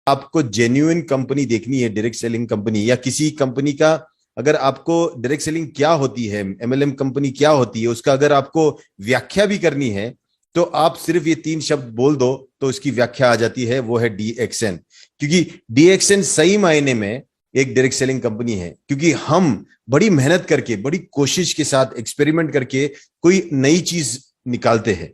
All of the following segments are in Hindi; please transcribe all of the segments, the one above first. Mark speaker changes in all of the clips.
Speaker 1: आपको जेन्युइन कंपनी देखनी है, डायरेक्ट सेलिंग कंपनी, या किसी कंपनी का अगर आपको डायरेक्ट सेलिंग क्या होती है, एमएलएम कंपनी क्या होती है, उसका अगर आपको व्याख्या भी करनी है, तो आप सिर्फ ये 3 शब्द बोल दो तो उसकी व्याख्या आ जाती है, वो है डीएक्सएन। क्योंकि डीएक्सएन सही मायने में एक डायरेक्ट सेलिंग कंपनी है, क्योंकि हम बड़ी मेहनत करके, बड़ी कोशिश के साथ एक्सपेरिमेंट करके कोई नई चीज निकालते हैं।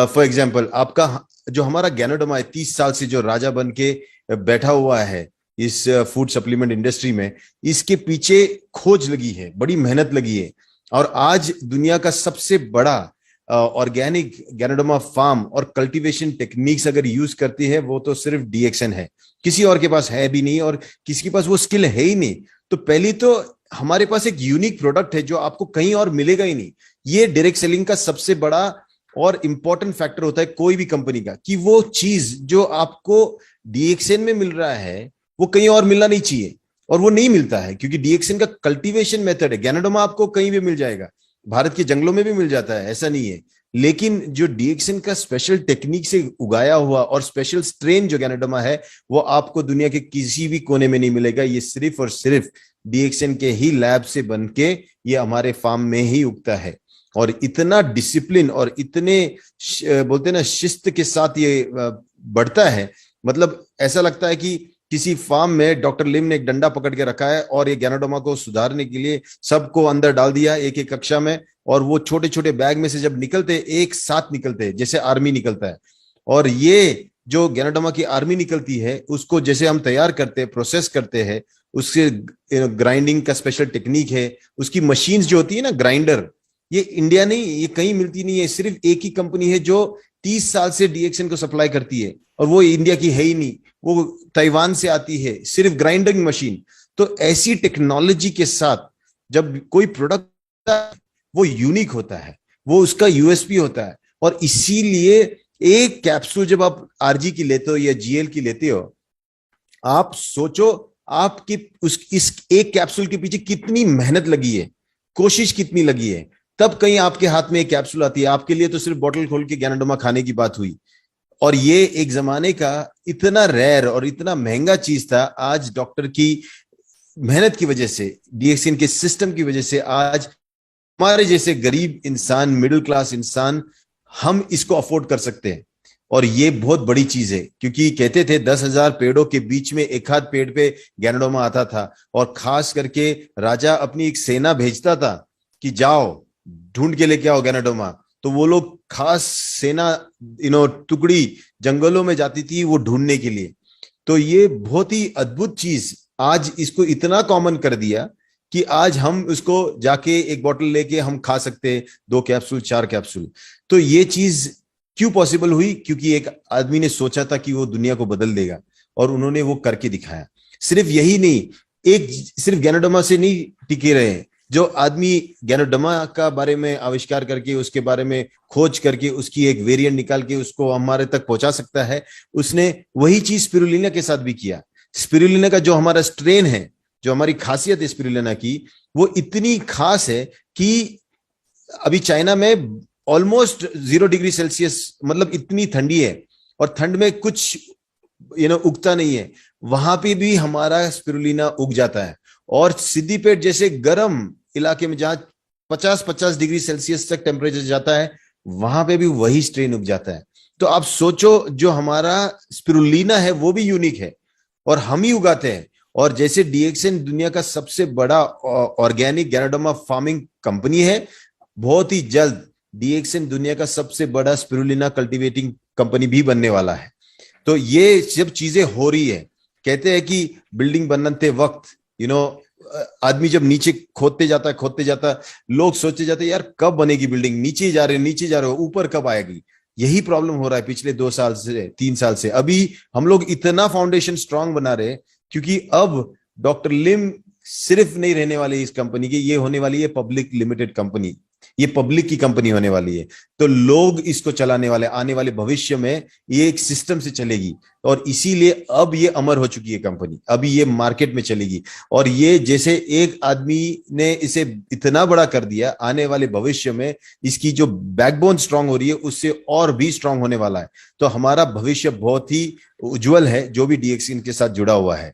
Speaker 1: फॉर एग्जाम्पल, आपका जो हमारा गैनोडर्मा है, 30 साल से जो राजा बन के बैठा हुआ है इस फूड सप्लीमेंट इंडस्ट्री में, इसके पीछे खोज लगी है, बड़ी मेहनत लगी है, और आज दुनिया का सबसे बड़ा ऑर्गेनिक गैनोडर्मा फार्म और कल्टीवेशन टेक्निक्स अगर यूज करती है, वो तो सिर्फ डीएक्सएन है। किसी और के पास है भी नहीं, और किसी के पास वो स्किल है ही नहीं। तो पहली तो हमारे पास एक यूनिक प्रोडक्ट है जो आपको कहीं और मिलेगा ही नहीं। ये डायरेक्ट सेलिंग का सबसे बड़ा और इंपॉर्टेंट फैक्टर होता है कोई भी कंपनी का, कि वो चीज जो आपको डीएक्सएन में मिल रहा है वो कहीं और मिलना नहीं चाहिए, और वो नहीं मिलता है, क्योंकि डीएक्सएन का कल्टीवेशन मेथड है। गैनोडर्मा आपको कहीं भी मिल जाएगा, भारत के जंगलों में भी मिल जाता है, ऐसा नहीं है। लेकिन जो डीएक्सएन का स्पेशल टेक्निक से उगाया हुआ और स्पेशल स्ट्रेन जो गैनोडर्मा है, वो आपको दुनिया के किसी भी कोने में नहीं मिलेगा। ये सिर्फ और सिर्फ डीएक्सएन के ही लैब से बन के ये हमारे फार्म में ही उगता है। और इतना डिसिप्लिन और इतने बोलते हैं ना शिस्त के साथ ये बढ़ता है, मतलब ऐसा लगता है कि किसी फार्म में डॉक्टर लिम ने एक डंडा पकड़ के रखा है और ये गैनोडर्मा को सुधारने के लिए सबको अंदर डाल दिया एक एक कक्षा में, और वो छोटे छोटे बैग में से जब निकलते एक साथ निकलते जैसे आर्मी निकलता है। और ये जो गैनोडर्मा की आर्मी निकलती है, उसको जैसे हम तैयार करते हैं, प्रोसेस करते हैं, उसके ग्राइंडिंग का स्पेशल टेक्निक है, उसकी मशीन्स जो होती है ना ग्राइंडर, ये इंडिया नहीं, ये कहीं मिलती नहीं है। सिर्फ एक ही कंपनी है जो 30 साल से डीएक्सएन को सप्लाई करती है, और वो इंडिया की है ही नहीं, वो ताइवान से आती है, सिर्फ ग्राइंडिंग मशीन। तो ऐसी टेक्नोलॉजी के साथ जब कोई प्रोडक्ट, वो यूनिक होता है, वो उसका यूएसपी होता है। और इसीलिए एक कैप्सूल जब आप आरजी की लेते हो या जीएल की लेते हो, आप सोचो आपकी इस एक कैप्सूल के पीछे कितनी मेहनत लगी है, कोशिश कितनी लगी है, तब कहीं आपके हाथ में एक कैप्सूल आती है। आपके लिए तो सिर्फ बोतल खोल के गैनोडर्मा खाने की बात हुई, और ये एक जमाने का इतना रेयर और इतना महंगा चीज था। आज डॉक्टर की मेहनत की वजह से, डीएक्सएन के सिस्टम की वजह से, आज हमारे जैसे गरीब इंसान, मिडिल क्लास इंसान, हम इसको अफोर्ड कर सकते हैं। और ये बहुत बड़ी चीज है, क्योंकि कहते थे 10,000 पेड़ों के बीच में एक आध पेड़ पे गैनोडर्मा आता था, और खास करके राजा अपनी एक सेना भेजता था कि जाओ ढूंढ के लेके आओ गैनोडर्मा। तो वो लोग खास सेना टुकड़ी जंगलों में जाती थी वो ढूंढने के लिए। तो ये बहुत ही अद्भुत चीज आज इसको इतना कॉमन कर दिया कि आज हम उसको जाके एक बोतल लेके हम खा सकते हैं, 2 कैप्सूल 4 कैप्सूल। तो ये चीज क्यों पॉसिबल हुई? क्योंकि एक आदमी ने सोचा था कि वो दुनिया को बदल देगा, और उन्होंने वो करके दिखाया। सिर्फ यही नहीं, एक सिर्फ गैनोडर्मा से नहीं टिके रहे। जो आदमी गैनोडर्मा का बारे में आविष्कार करके, उसके बारे में खोज करके, उसकी एक वेरिएंट निकाल के उसको हमारे तक पहुंचा सकता है, उसने वही चीज स्पिरुलिना के साथ भी किया। स्पिरुलिना का जो हमारा स्ट्रेन है, जो हमारी खासियत है स्पिरुलिना की, वो इतनी खास है कि अभी चाइना में ऑलमोस्ट 0 डिग्री सेल्सियस, मतलब इतनी ठंडी है, और ठंड में कुछ उगता नहीं है, वहां पे भी हमारा स्पिरुलिना उग जाता है। और सिद्दीपेट जैसे गर्म इलाके में जहां 50-50 डिग्री सेल्सियस तक टेम्परेचर जाता है, वहां पे भी वही स्ट्रेन उग जाता है। तो आप सोचो, जो हमारा स्पिरुलिना है वो भी यूनिक है, और हम ही उगाते हैं। और जैसे डीएक्सएन दुनिया का सबसे बड़ा ऑर्गेनिक गैनोडर्मा फार्मिंग कंपनी है, बहुत ही जल्द डीएक्सएन दुनिया का सबसे बड़ा स्पिरुलिना कल्टीवेटिंग कंपनी भी बनने वाला है। तो ये सब चीजें हो रही है। कहते हैं कि बिल्डिंग बनते वक्त आदमी जब नीचे खोदते जाता, लोग सोचे जाते यार कब बनेगी बिल्डिंग, नीचे जा रहे हो, ऊपर कब आएगी। यही प्रॉब्लम हो रहा है पिछले 2 साल से, 3 साल से। अभी हम लोग इतना फाउंडेशन स्ट्रांग बना रहे हैं, क्योंकि अब डॉक्टर लिम सिर्फ नहीं रहने वाले इस कंपनी की, ये होने वाली है पब्लिक लिमिटेड कंपनी। ये पब्लिक की कंपनी होने वाली है, तो लोग इसको चलाने वाले, आने वाले भविष्य में ये एक सिस्टम से चलेगी। और इसीलिए अब ये अमर हो चुकी है कंपनी, अभी ये मार्केट में चलेगी। और ये जैसे एक आदमी ने इसे इतना बड़ा कर दिया, आने वाले भविष्य में इसकी जो बैकबोन स्ट्रांग हो रही है उससे और भी स्ट्रांग होने वाला है। तो हमारा भविष्य बहुत ही उज्जवल है जो भी डीएक्सिन के साथ जुड़ा हुआ है।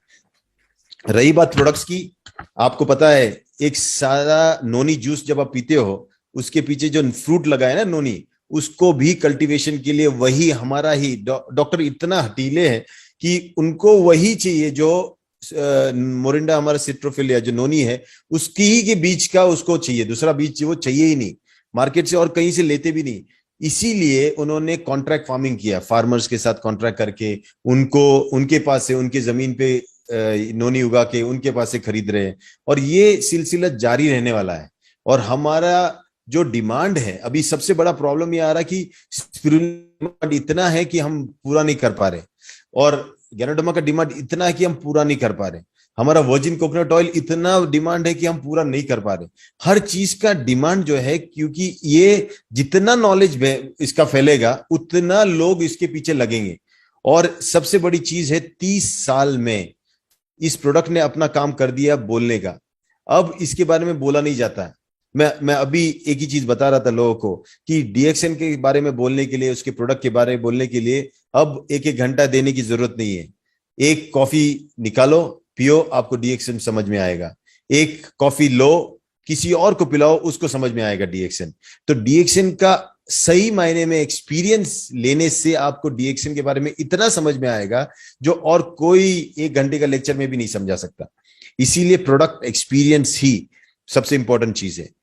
Speaker 1: रही बात प्रोडक्ट्स की, आपको पता है एक सादा नोनी जूस जब आप पीते हो, उसके पीछे जो फ्रूट लगा है ना नोनी, उसको भी कल्टीवेशन के लिए वही हमारा ही डॉक्टर इतना हटीले हैं कि उनको वही चाहिए जो मोरिंडा हमारा सिट्रोफिलिया जो नोनी है उसकी ही के बीज का उसको चाहिए, दूसरा बीज वो चाहिए ही नहीं मार्केट से, और कहीं से लेते भी नहीं। इसीलिए उन्होंने कॉन्ट्रैक्ट फार्मिंग किया, फार्मर्स के साथ कॉन्ट्रैक्ट करके उनको उनके पास से उनके जमीन पे नोनी उगा के उनके पास से खरीद रहे हैं। और ये सिलसिला जारी रहने वाला है। और हमारा जो डिमांड है, अभी सबसे बड़ा प्रॉब्लम ये आ रहा है कि स्पिरुलिना इतना है कि हम पूरा नहीं कर पा रहे, और गैनोडर्मा का डिमांड इतना है कि हम पूरा नहीं कर पा रहे, हमारा वर्जिन कोकोनट ऑयल इतना डिमांड है कि हम पूरा नहीं कर पा रहे। हर चीज का डिमांड जो है, क्योंकि ये जितना नॉलेज इसका फैलेगा उतना लोग इसके पीछे लगेंगे। और सबसे बड़ी चीज है 30 साल में इस प्रोडक्ट ने अपना काम कर दिया बोलने का, अब इसके बारे में बोला नहीं जाता है। मैं अभी एक ही चीज बता रहा था लोगों को कि डीएक्सएन के बारे में बोलने के लिए, उसके प्रोडक्ट के बारे में बोलने के लिए अब एक एक घंटा देने की जरूरत नहीं है। एक कॉफी निकालो, पियो, आपको डीएक्सएन समझ में आएगा। एक कॉफी लो, किसी और को पिलाओ, उसको समझ में आएगा डीएक्सएन। तो डीएक्सएन का सही मायने में एक्सपीरियंस लेने से आपको डीएक्सएन के बारे में इतना समझ में आएगा जो और कोई 1 घंटे का लेक्चर में भी नहीं समझा सकता। इसीलिए प्रोडक्ट एक्सपीरियंस ही सबसे इंपॉर्टेंट चीज है।